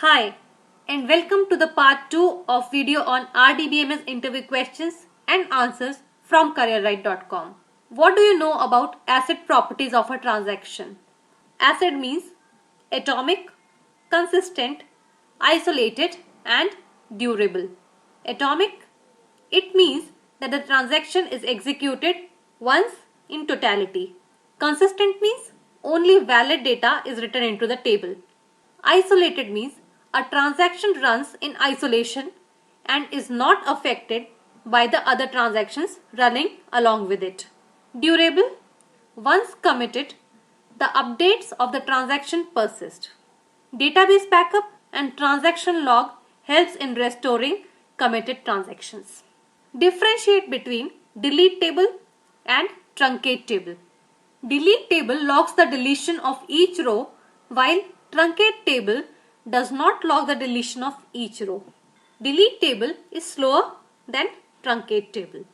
Hi and welcome to the part 2 of video on RDBMS interview questions and answers from careerright.com. What do you know about acid properties of a transaction? Acid means atomic, consistent, isolated and durable. Atomic, it means that the transaction is executed once in totality. Consistent means only valid data is written into the table. Isolated means a transaction runs in isolation and is not affected by the other transactions running along with it. Durable, once committed, the updates of the transaction persist. Database backup and transaction log helps in restoring committed transactions. Differentiate between delete table and truncate table. Delete table logs the deletion of each row while truncate table does not log the deletion of each row. Delete table is slower than truncate table.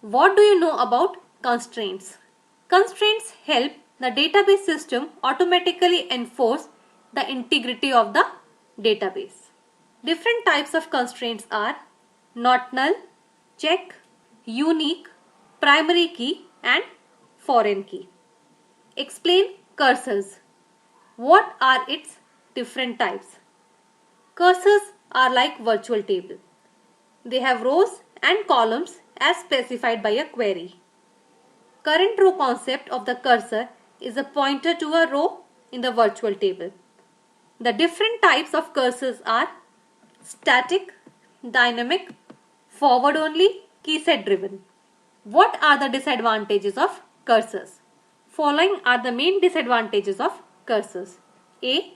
What do you know about constraints? Constraints help the database system automatically enforce the integrity of the database. Different types of constraints are not null, check, unique, primary key and foreign key. Explain cursors. What are its different types? Cursors are like virtual table. They have rows and columns as specified by a query. Current row concept of the cursor is a pointer to a row in the virtual table. The different types of cursors are static, dynamic, forward only, key set driven. What are the disadvantages of cursors? Following are the main disadvantages of cursors. A.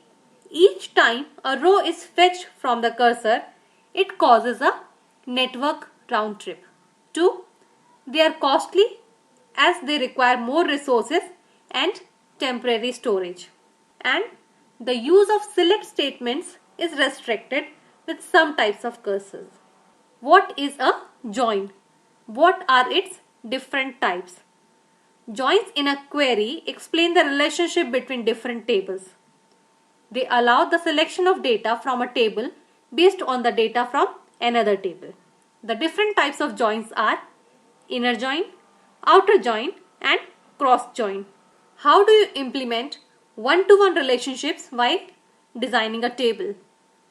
Each time a row is fetched from the cursor, it causes a network round trip. 2. They are costly as they require more resources and temporary storage. And the use of select statements is restricted with some types of cursors. What is a join? What are its different types? Joins in a query explain the relationship between different tables. They allow the selection of data from a table based on the data from another table. The different types of joins are inner join, outer join and cross join. How do you implement one-to-one relationships while designing a table?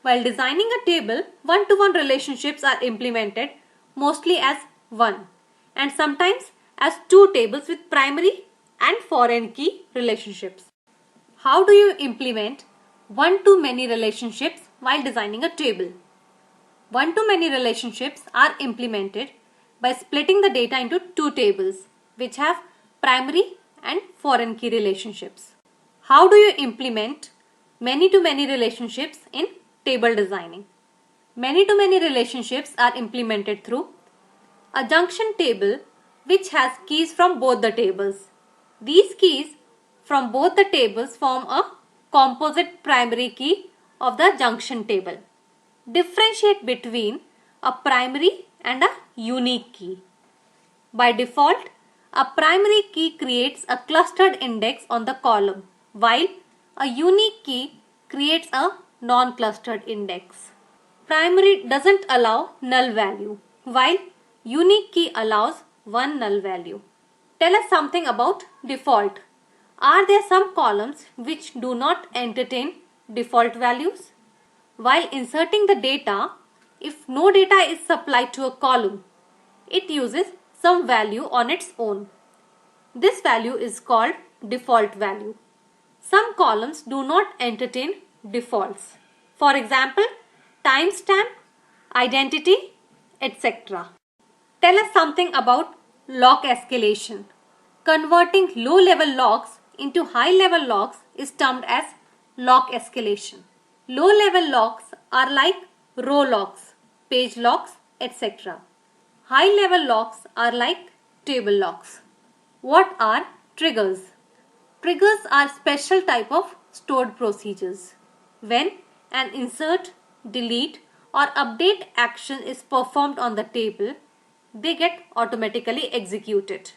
While designing a table, one-to-one relationships are implemented mostly as one and sometimes as two tables with primary and foreign key relationships. How do you implement one-to-many relationships while designing a table? One-to-many relationships are implemented by splitting the data into two tables which have primary and foreign key relationships. How do you implement many-to-many relationships in table designing? Many-to-many relationships are implemented through a junction table which has keys from both the tables. These keys from both the tables form a composite primary key of the junction table. Differentiate between a primary and a unique key. By default, a primary key creates a clustered index on the column, while a unique key creates a non-clustered index. Primary doesn't allow null value, while unique key allows one null value. Tell us something about default. Are there some columns which do not entertain default values? While inserting the data, if no data is supplied to a column, it uses some value on its own. This value is called default value. Some columns do not entertain defaults. For example, timestamp, identity, etc. Tell us something about log escalation. Converting low-level logs into high-level logs is termed as log escalation. Low-level logs are like row logs, page logs, etc. High-level logs are like table logs. What are triggers? Triggers are special type of stored procedures. When an insert, delete or update action is performed on the table, they get automatically executed.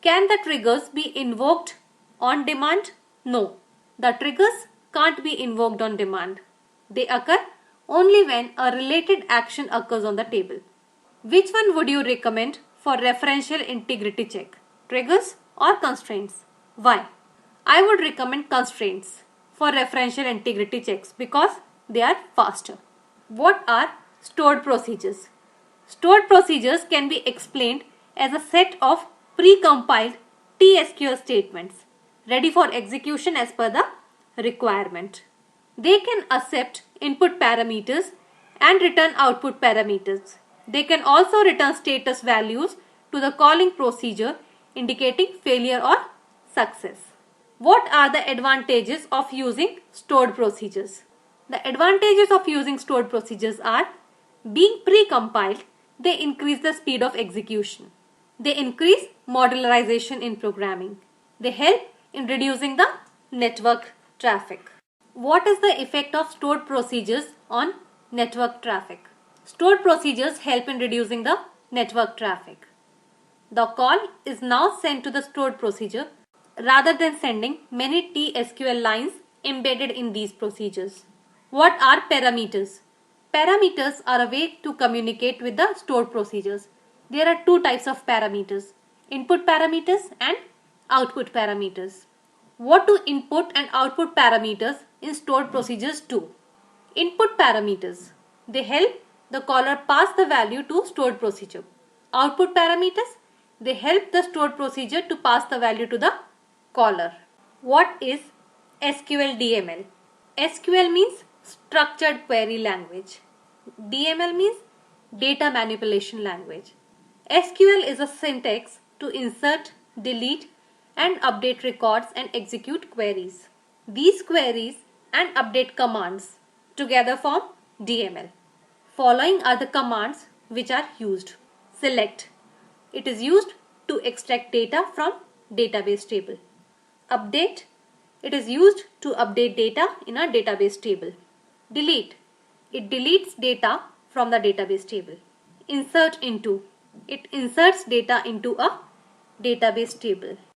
Can the triggers be invoked on demand? No. The triggers can't be invoked on demand. They occur only when a related action occurs on the table. Which one would you recommend for referential integrity check? Triggers or constraints? Why? I would recommend constraints for referential integrity checks because they are faster. What are stored procedures? Stored procedures can be explained as a set of pre-compiled TSQL statements ready for execution as per the requirement. They can accept input parameters and return output parameters. They can also return status values to the calling procedure indicating failure or success. What are the advantages of using stored procedures? The advantages of using stored procedures are being pre-compiled, they increase the speed of execution. They increase modularization in programming. They help in reducing the network traffic. What is the effect of stored procedures on network traffic? Stored procedures help in reducing the network traffic. The call is now sent to the stored procedure rather than sending many TSQL lines embedded in these procedures. What are parameters? Parameters are a way to communicate with the stored procedures. There are two types of parameters, input parameters and output parameters. What do input and output parameters in stored procedures do? Input parameters, they help the caller pass the value to stored procedure. Output parameters, they help the stored procedure to pass the value to the caller. What is SQL DML? SQL means structured query language. DML means data manipulation language. SQL is a syntax to insert, delete and update records and execute queries. These queries and update commands together form DML. Following are the commands which are used. Select. It is used to extract data from database table. Update. It is used to update data in a database table. Delete. It deletes data from the database table. Insert into. It inserts data into a database table.